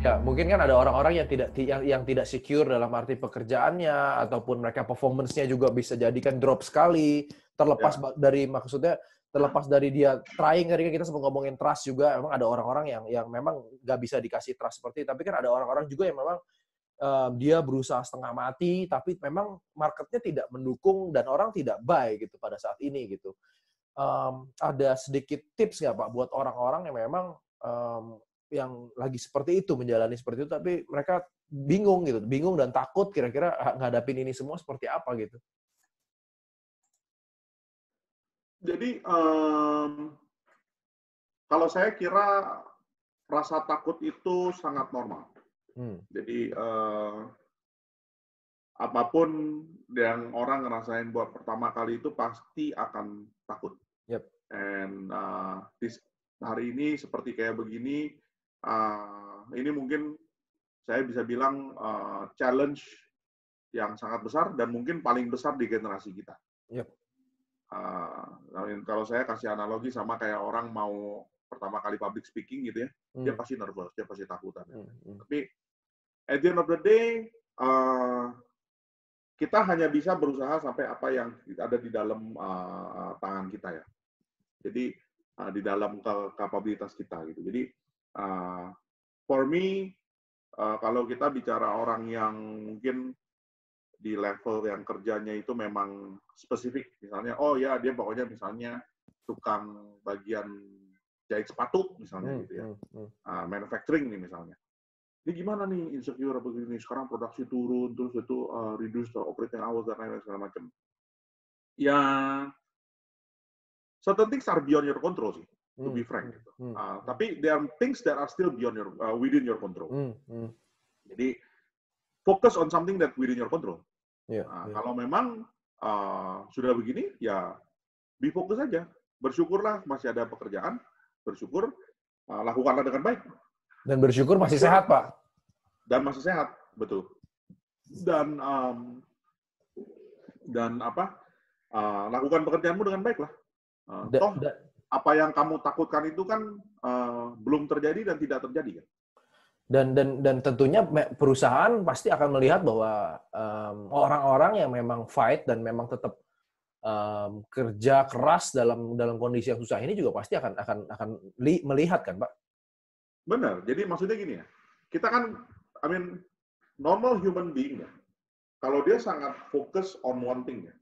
Ya, mungkin kan ada orang-orang yang tidak secure dalam arti pekerjaannya ataupun mereka performance-nya juga bisa jadikan drop sekali, terlepas terlepas dari dia trying. Tadi kan kita sempat ngomongin trust juga, emang ada orang-orang yang memang nggak bisa dikasih trust seperti itu. Tapi kan ada orang-orang juga yang memang dia berusaha setengah mati, tapi memang marketnya tidak mendukung dan orang tidak buy gitu pada saat ini gitu. Ada sedikit tips nggak Pak buat orang-orang yang memang yang lagi seperti itu, menjalani seperti itu, tapi mereka bingung gitu, bingung dan takut kira-kira ngadapin ini semua seperti apa gitu? Jadi kalau saya kira rasa takut itu sangat normal. Jadi apapun yang orang ngerasain buat pertama kali itu pasti akan takut. Yep. And hari ini seperti kayak begini, ini mungkin saya bisa bilang challenge yang sangat besar dan mungkin paling besar di generasi kita. Yep. Kalau saya kasih analogi sama kayak orang mau pertama kali public speaking gitu ya, dia pasti nervous, dia pasti takutan. Tapi at the end of the day, kita hanya bisa berusaha sampai apa yang ada di dalam tangan kita ya. Jadi di dalam kapabilitas kita gitu. Jadi for me, kalau kita bicara orang yang mungkin di level yang kerjanya itu memang spesifik, misalnya, oh ya dia pokoknya misalnya tukang bagian jahit sepatu misalnya gitu ya, manufacturing nih misalnya. Ini gimana nih insecure begini, sekarang produksi turun, terus itu reduce the operating hours dan lain-lain segala macam. Ya, certain things are beyond your control sih, to be frank. Gitu. Tapi there are things that are still beyond your within your control. Jadi fokus on something that within your control. Kalau memang sudah begini, ya be fokus aja. Bersyukurlah masih ada pekerjaan, bersyukur lakukanlah dengan baik. Dan bersyukur masih sehat, Pak. Dan masih sehat, betul. Dan lakukan pekerjaanmu dengan baik lah. Apa yang kamu takutkan itu kan belum terjadi dan tidak terjadi kan. Dan tentunya perusahaan pasti akan melihat bahwa orang-orang yang memang fight dan memang tetap kerja keras dalam kondisi yang susah ini juga pasti akan melihat kan, Pak? Benar. Jadi maksudnya gini ya, kita kan, normal human being ya, kalau dia sangat fokus on one thing ya,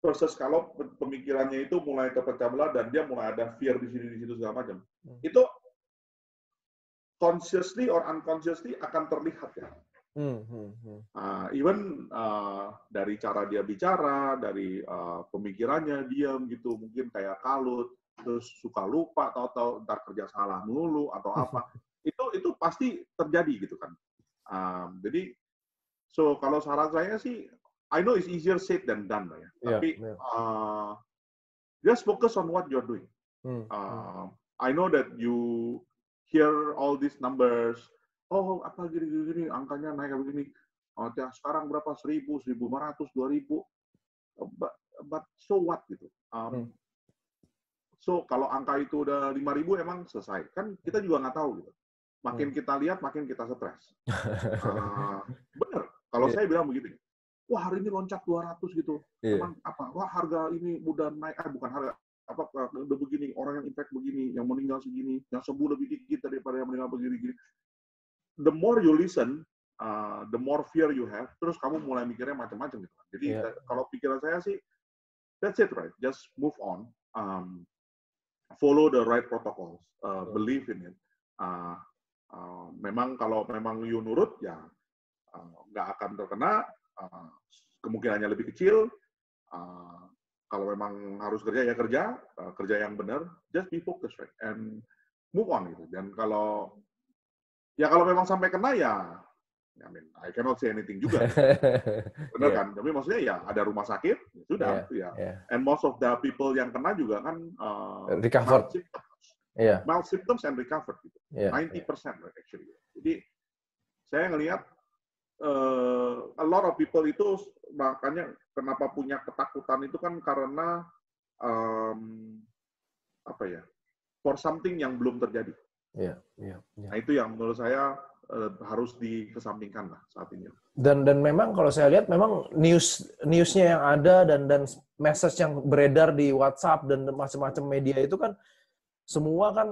versus kalau pemikirannya itu mulai terpecah belah dan dia mulai ada fear di sini di situ segala macam, itu consciously or unconsciously akan terlihat ya. Even dari cara dia bicara, dari pemikirannya diam gitu, mungkin kayak kalut, terus suka lupa, tahu-tahu ntar kerja salah mulu atau apa, itu pasti terjadi gitu kan. Jadi, so kalau saran saya sih, I know it's easier said than done ya, tapi just focus on what you're doing. I know that you hear all these numbers, oh apa gini, angkanya naik begini, sekarang berapa, 1.000, 1.500, 2.000, but so what gitu. So kalau angka itu udah 5.000 emang selesai, kan kita juga nggak tahu gitu. Makin kita lihat, makin kita stres. Bener, kalau saya bilang begitu, wah hari ini loncat 200 gitu, emang apa? Wah harga ini udah naik, bukan harga, apa udah begini, orang yang impact begini, yang meninggal segini, yang sembuh lebih dikit daripada yang meninggal begini-gini. The more you listen, the more fear you have, terus kamu mulai mikirnya macam-macam gitu. Jadi kalau pikiran saya sih, that's it right, just move on, follow the right protocols, believe in it. Memang kalau memang you nurut ya nggak akan terkena, kemungkinannya lebih kecil. Kalau memang harus kerja ya kerja yang benar, just be focused right and move on gitu. Dan kalau memang sampai kena ya, I cannot say anything juga. Benar kan? Tapi maksudnya ya ada rumah sakit, ya sudah ya. And most of the people yang kena juga kan recovered. Mild symptoms and recovered gitu. 90% right, actually. Jadi saya ngelihat a lot of people itu makanya kenapa punya ketakutan itu kan karena for something yang belum terjadi. Nah itu yang menurut saya harus dikesampingkan lah saat ini. Dan memang kalau saya lihat memang newsnya yang ada dan message yang beredar di WhatsApp dan macam-macam media itu kan semua kan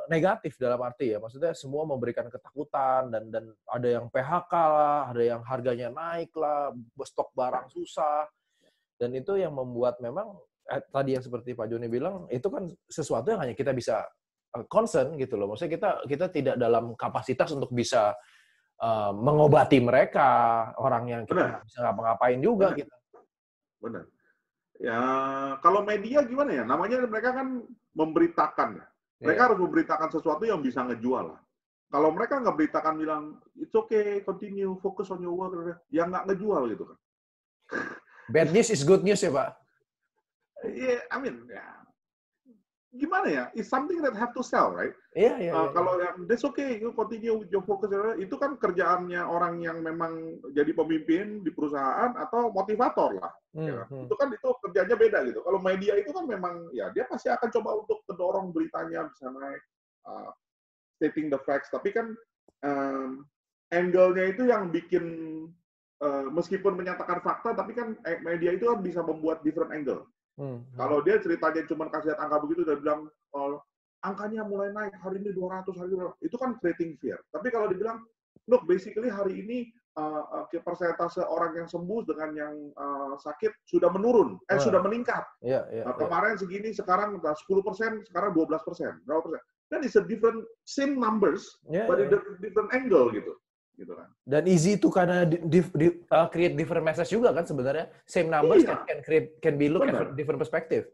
negatif dalam arti ya, maksudnya semua memberikan ketakutan dan ada yang PHK lah, ada yang harganya naik lah, stok barang susah, dan itu yang membuat memang tadi yang seperti Pak Joni bilang itu kan sesuatu yang hanya kita bisa concern gitu loh, maksudnya kita tidak dalam kapasitas untuk bisa mengobati mereka, orang yang kita nggak bisa ngapa-ngapain juga kita. Benar. Ya, kalau media gimana ya? Namanya mereka kan memberitakan. Mereka harus memberitakan sesuatu yang bisa ngejual lah. Kalau mereka nggak beritakan bilang, it's okay, continue, focus on your work, ya nggak ngejual gitu kan. Bad news is good news ya, Pak? Yeah, I mean, ya. Gimana ya? It's something that have to sell, right? Iya. Kalau yang that's okay, you continue with your focus, itu kan kerjaannya orang yang memang jadi pemimpin di perusahaan atau motivator lah. Ya. Itu kan itu kerjanya beda gitu. Kalau media itu kan memang ya dia pasti akan coba untuk mendorong beritanya bisa naik, stating the facts. Tapi kan angle-nya itu yang bikin meskipun menyatakan fakta, tapi kan media itu kan bisa membuat different angle. Kalau dia ceritanya cuma kasih lihat angka begitu dan bilang angkanya mulai naik hari ini 200 hari ini, itu kan creating fear. Tapi kalau dibilang look basically hari ini persentase orang yang sembuh dengan yang sakit sudah menurun, sudah meningkat. Kemarin segini, sekarang 10%, sekarang 12%, berapa persen? Then it's a different same numbers, but a different angle gitu kan. Dan easy itu karena create different message juga kan sebenarnya. Same numbers can be look at different perspective.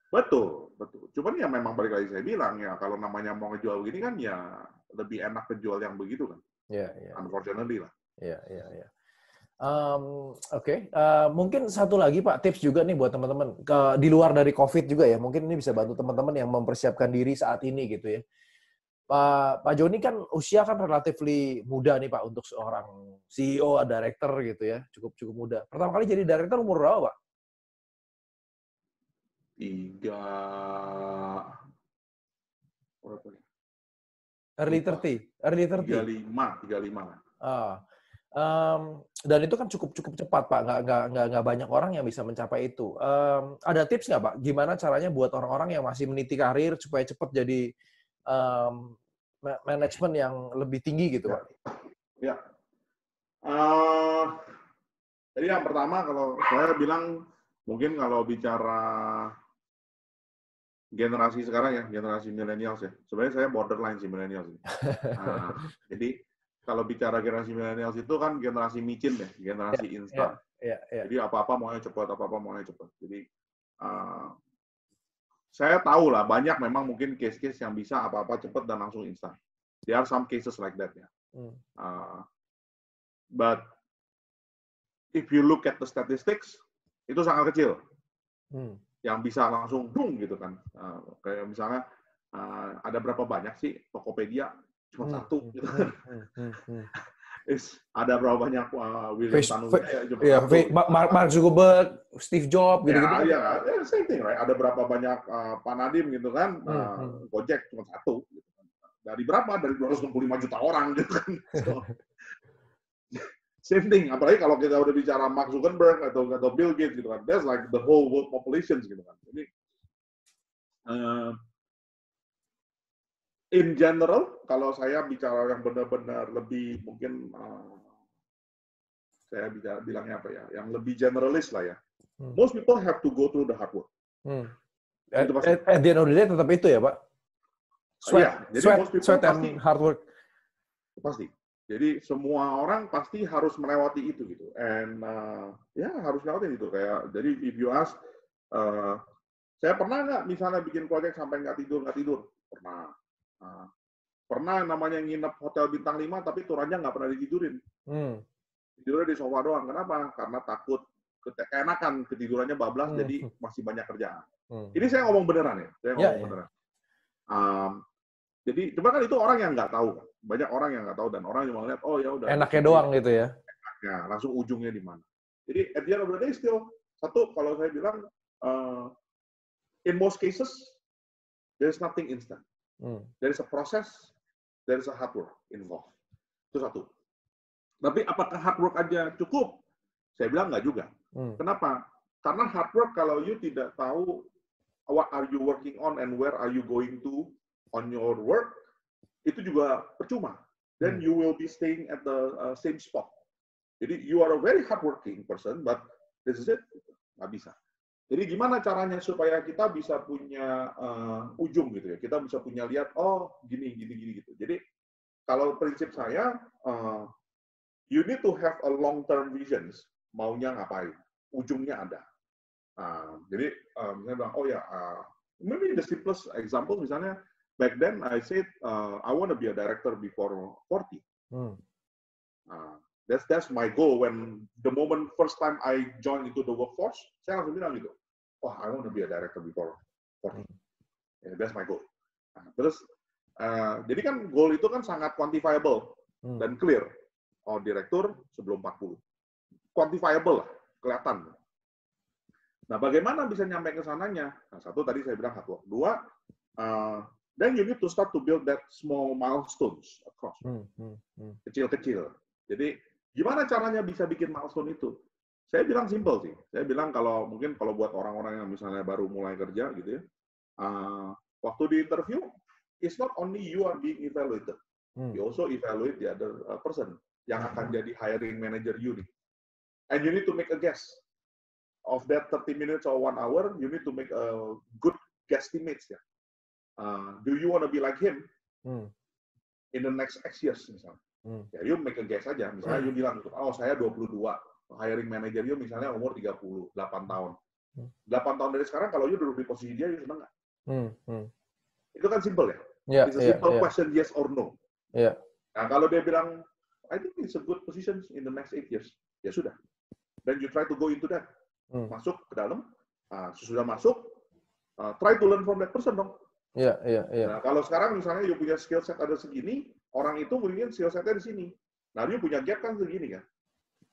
Betul. Cuman ya memang balik lagi saya bilang ya kalau namanya mau ngejual begini kan ya lebih enak ngejual yang begitu kan. Unfortunately lah. Iya. Oke. Mungkin satu lagi Pak tips juga nih buat teman-teman di luar dari COVID juga ya. Mungkin ini bisa bantu teman-teman yang mempersiapkan diri saat ini gitu ya. Pak Joni kan usia kan relatif muda nih Pak untuk seorang CEO, director gitu ya, cukup muda. Pertama kali jadi director umur berapa Pak? 35 lah. Dan itu kan cukup cepat Pak, nggak banyak orang yang bisa mencapai itu. Ada tips nggak Pak? Gimana caranya buat orang-orang yang masih meniti karir supaya cepat jadi manajemen yang lebih tinggi gitu Pak? Ya. Jadi yang pertama kalau saya bilang mungkin kalau bicara generasi sekarang ya, generasi millennials ya. Sebenarnya saya borderline sih millennials. Jadi kalau bicara generasi millennials itu kan generasi micin ya, generasi instan. Jadi apa-apa maunya cepat. Jadi saya tahu lah banyak memang mungkin case-case yang bisa apa-apa cepat dan langsung instan. There are some cases like that ya. But if you look at the statistics itu sangat kecil. Yang bisa langsung boom gitu kan. Kayak misalnya ada berapa banyak sih Tokopedia? Cuma satu gitu kan. Ada berapa banyak William Tanuwijaya? Mark Zuckerberg, Steve Jobs gitu-gitu. Ya, same thing, right? Ada berapa banyak Pak Nadiem gitu kan? Gojek cuma satu. Gitu kan. Dari berapa? Dari 265 juta orang gitu kan. So, same thing. Apalagi kalau kita udah bicara Mark Zuckerberg atau Bill Gates gitu kan. That's like the whole world population gitu kan. Jadi in general, kalau saya bicara yang benar-benar lebih mungkin saya bilangnya apa ya, yang lebih generalis lah ya. Most people have to go through the hard work. At the end of the day tetap itu ya Pak? Sweat and hard work. Pasti. Jadi semua orang pasti harus melewati itu gitu. And harus melewati itu kayak. Jadi if you ask, saya pernah nggak misalnya bikin proyek sampai nggak tidur? Pernah. Pernah namanya nginep hotel bintang 5 tapi turunnya nggak pernah ditidurin. Tidurnya di sofa doang. Kenapa? Karena takut keenakan, ketidurannya bablas jadi masih banyak kerjaan. Ini saya ngomong beneran ya. Beneran. Jadi cuma kan itu orang yang nggak tahu. Banyak orang yang nggak tahu dan orang yang melihat oh ya udah. Enaknya doang gitu ya. Enaknya, langsung ujungnya di mana. Jadi at the end of the day still satu kalau saya bilang in most cases there is nothing instant. There is a process, there is a hard work involved. Itu satu. Tapi apakah hard work aja cukup? Saya bilang nggak juga. Kenapa? Karena hard work kalau you tidak tahu what are you working on and where are you going to on your work, itu juga percuma. Then you will be staying at the same spot. Jadi you are a very hardworking person, but this is it, nggak bisa. Jadi gimana caranya supaya kita bisa punya ujung gitu ya? Kita bisa punya lihat, oh gini gitu. Jadi kalau prinsip saya, you need to have a long-term visions. Maunya ngapain? Ujungnya ada. Jadi misalnya bilang, oh ya, maybe the simplest example misalnya, back then I said I want to be a director before 40. That's my goal. When the moment first time I joined into the workforce, saya langsung bilang gitu, oh I want to be a director before 40. Yeah, that's my goal. Terus jadi kan goal itu kan sangat quantifiable dan clear. Oh direktur sebelum 40. Quantifiable lah, kelihatan. Nah, bagaimana bisa nyampe ke sananya? Nah, satu tadi saya bilang hard work. Dua, then you need to start to build that small milestones across. Kecil-kecil. Jadi, gimana caranya bisa bikin milestone itu? Saya bilang simple sih. Saya bilang mungkin kalau buat orang-orang yang misalnya baru mulai kerja gitu ya, waktu di interview, it's not only you are being evaluated. You also evaluate the other person yang akan jadi hiring manager you nih. And you need to make a guess. Of that 30 minutes or 1 hour, you need to make a good guesstimate. Ya. Do you want to be like him in the next X years misalnya? Ya, you make a guess aja. Misalnya you bilang, oh saya 22, hiring manager you misalnya umur 30, 8 tahun. 8 tahun dari sekarang, kalau you duduk di posisi dia, you seneng nggak? Itu kan simple ya? Yeah, it's a simple question, yes or no. Yeah. Nah, kalau dia bilang, I think it's a good position in the next 8 years. Ya sudah. Then you try to go into that. Masuk ke dalam, sesudah masuk, try to learn from that person dong. Iya. Nah, kalau sekarang misalnya you punya skill set ada segini, orang itu mungkin skill setnya di sini. Nah, you punya gap kan segini kan.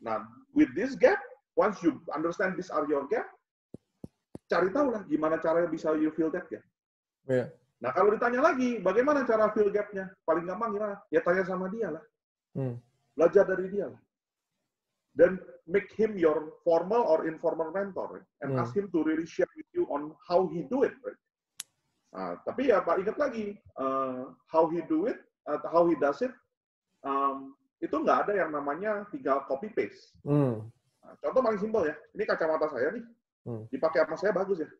Nah, with this gap, once you understand these are your gap, cari tahu lah gimana caranya bisa you fill that gap. Yeah. Nah, kalau ditanya lagi, bagaimana cara fill gap-nya? Paling gampang gimana? Ya tanya sama dia lah. Belajar dari dia lah. Then make him your formal or informal mentor, and ask him to really share with you on how he do it. Right? Tapi ya Pak, ingat lagi, how he do it, how he does it, itu nggak ada yang namanya tinggal copy paste. Contoh paling simpel ya, ini kacamata saya nih, dipakai sama saya bagus ya.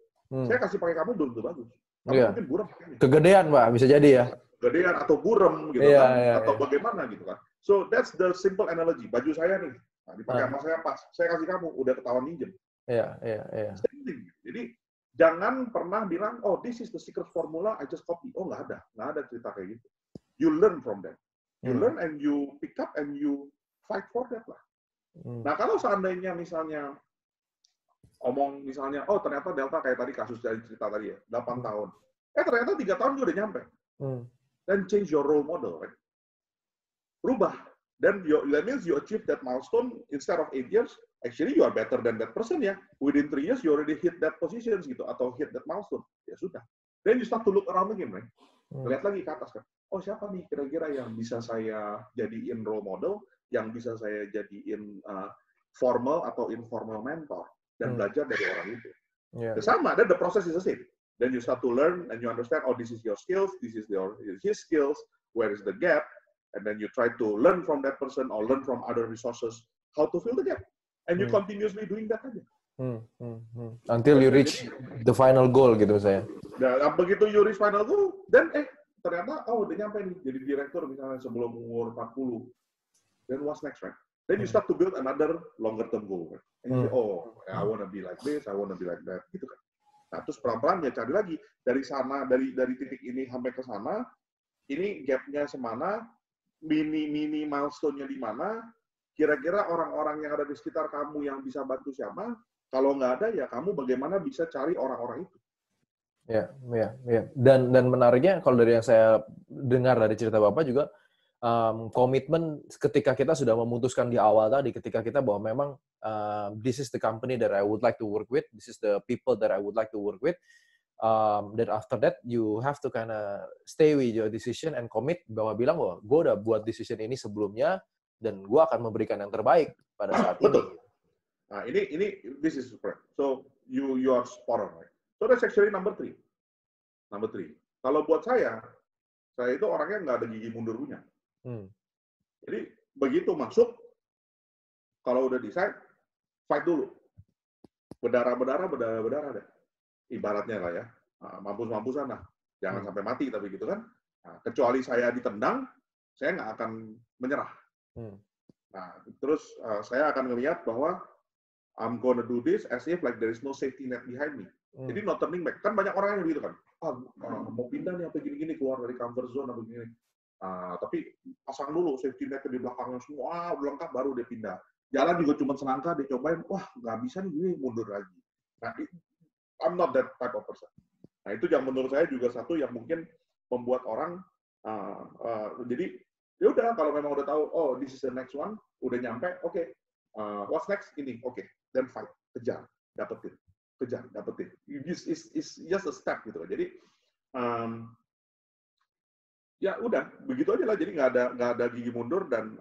Saya kasih pakai kamu belum tentu bagus. Kamu mungkin buram. Kegedean Pak, bisa jadi ya. Kegedean atau buram gitu kan, atau bagaimana gitu kan. So that's the simple analogy. Baju saya nih, dipakai sama saya pas, saya kasih kamu, udah ketahuan minjem. Iya. Jadi jangan pernah bilang, oh this is the secret formula, I just copy. Oh nggak ada cerita kayak gitu. You learn from that. You learn and you pick up and you fight for that lah. Nah kalau seandainya misalnya misalnya, oh ternyata Delta kayak tadi kasus dari cerita tadi ya, 8 tahun. Ternyata 3 tahun juga udah nyampe. Then change your role model, right? Rubah. Then that means you achieve that milestone instead of 8 years. Actually, you are better than that person ya. Within 3 years, you already hit that position gitu atau hit that milestone. Ya sudah. Then you start to look around again, right? Lihat lagi ke atas kan. Oh siapa nih kira-kira yang bisa saya jadiin role model, yang bisa saya jadiin formal atau informal mentor dan belajar dari orang itu. Sama. Then the process is the same. Then you start to learn and you understand. Oh, this is your skills. This is his skills. Where is the gap? And then you try to learn from that person or learn from other resources how to fill the gap. And you continuously doing that aja. Until you reach the final goal gitu saya. Nah, begitu you reach final goal, then ternyata udah nyampe nih jadi direktur misalnya sebelum umur 40. Then what's next, right? Then you start to build another longer term goal. Right? And you say, I want to be like this, I want to be like that, gitu kan. Nah, terus pelan-pelan ya cari lagi dari sana, dari titik ini sampai ke sana, ini gap-nya semana, mini milestone-nya di mana, kira-kira orang-orang yang ada di sekitar kamu yang bisa bantu siapa, kalau nggak ada ya kamu bagaimana bisa cari orang-orang itu. Ya. Dan menariknya kalau dari yang saya dengar dari cerita Bapak juga, komitmen ketika kita sudah memutuskan di awal tadi, ketika kita bahwa memang this is the company that I would like to work with, this is the people that I would like to work with, then after that you have to kinda stay with your decision and commit bahwa bilang bahwa gue udah buat decision ini sebelumnya dan gue akan memberikan yang terbaik pada saat ini. Betul. Nah, ini this is correct. So you are spot on, right? So that's actually number 3. Number 3. Kalau buat saya itu orangnya nggak ada gigi mundur punya. Jadi begitu masuk, kalau udah decide, fight dulu. Berdarah deh. Ibaratnya lah ya, mampus-mampusan lah. Jangan sampai mati tapi gitu kan. Nah, kecuali saya ditendang, saya nggak akan menyerah. Nah, terus saya akan melihat bahwa I'm gonna do this as if like there is no safety net behind me. Jadi no turning back. Kan banyak orang yang begitu kan. Mau pindah nih apa gini-gini, keluar dari comfort zone apa gini. Tapi pasang dulu safety net di belakangnya semua, udah lengkap baru dia pindah. Jalan juga cuma selangkah, dia cobain, wah nggak bisa nih, gini mundur lagi. Nah, I'm not that type of person. Nah, itu yang menurut saya juga satu yang mungkin membuat orang jadi ya udah kalau memang udah tahu, oh this is the next one, udah nyampe, oke, what's next ini, oke, then fight, kejar, dapetin, kejar, dapetin. It's just a step gitu. Jadi ya udah begitu aja lah. Jadi nggak ada gigi mundur dan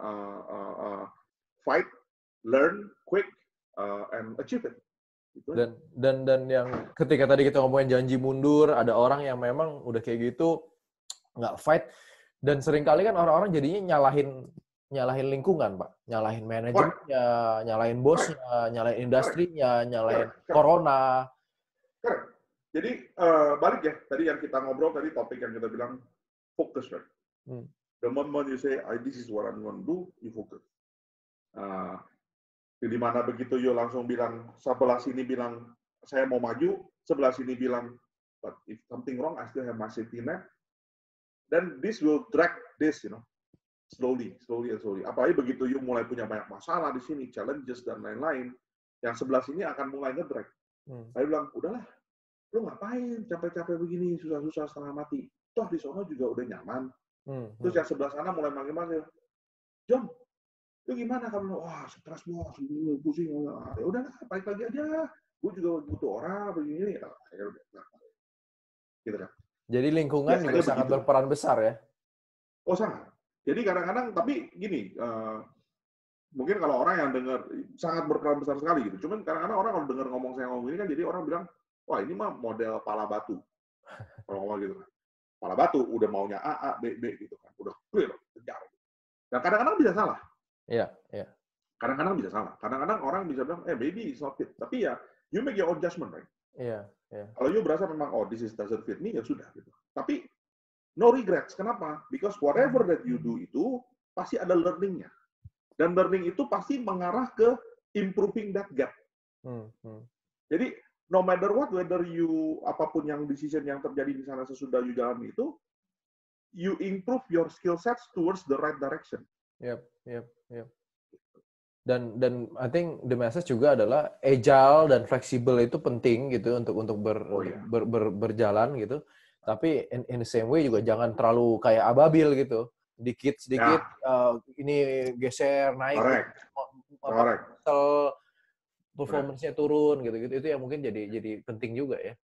fight, learn quick, and achieve it. Gitu. Dan yang ketika tadi kita ngomongin janji mundur, ada orang yang memang udah kayak gitu nggak fight, dan seringkali kan orang-orang jadinya nyalahin lingkungan, Pak, nyalahin manajernya, nyalahin bosnya, nyalahin industrinya, nyalahin corona. Correct. Jadi balik ya tadi yang kita ngobrol tadi, topik yang kita bilang focus, right? The moment you say this is what I'm going to do, you focus. Di mana begitu you langsung bilang, sebelah sini bilang saya mau maju, sebelah sini bilang but if something wrong I still have my safety net, then this will drag this, slowly. Apalagi begitu you mulai punya banyak masalah di sini, challenges dan lain-lain, yang sebelah sini akan mulai nge-drag. Saya bilang, udahlah, lu ngapain capek-capek begini, susah-susah setengah mati, toh di sono juga udah nyaman. Terus yang sebelah sana mulai manggil-manggil, John, itu gimana kamu? Wah, stres bos, pusing. Ya udah, baik lagi aja. Gue juga butuh orang begini. Ya udah. Gitu kan. Jadi lingkungan juga sangat berperan besar ya? Oh, sangat. Jadi kadang-kadang, tapi gini, mungkin kalau orang yang dengar sangat berperan besar sekali gitu. Cuman kadang-kadang orang kalau dengar saya ngomong ini kan, jadi orang bilang, wah ini mah model pala batu. Kalau ngomong gitu kan. Pala batu, udah maunya A, B gitu kan. Udah clear, kejar. Dan kadang-kadang bisa salah. Iya. Kadang-kadang bisa salah. Kadang-kadang orang bisa bilang, maybe it's not fit. Tapi ya, you make your own judgment, right? Iya. Kalau you berasa memang, this doesn't fit me, ya sudah. Gitu. Tapi, no regrets. Kenapa? Because whatever that you do itu, pasti ada learning-nya. Dan learning itu pasti mengarah ke improving that gap. Jadi, no matter what, whether you, apapun yang decision yang terjadi di sana sesudah you jalan itu, you improve your skill sets towards the right direction. Yep. Dan I think the message juga adalah agile dan fleksibel itu penting gitu untuk berjalan gitu. Tapi in the same way juga jangan terlalu kayak ababil gitu. Sedikit ini geser naik, Correct. performance-nya turun gitu. Itu yang mungkin jadi penting juga ya.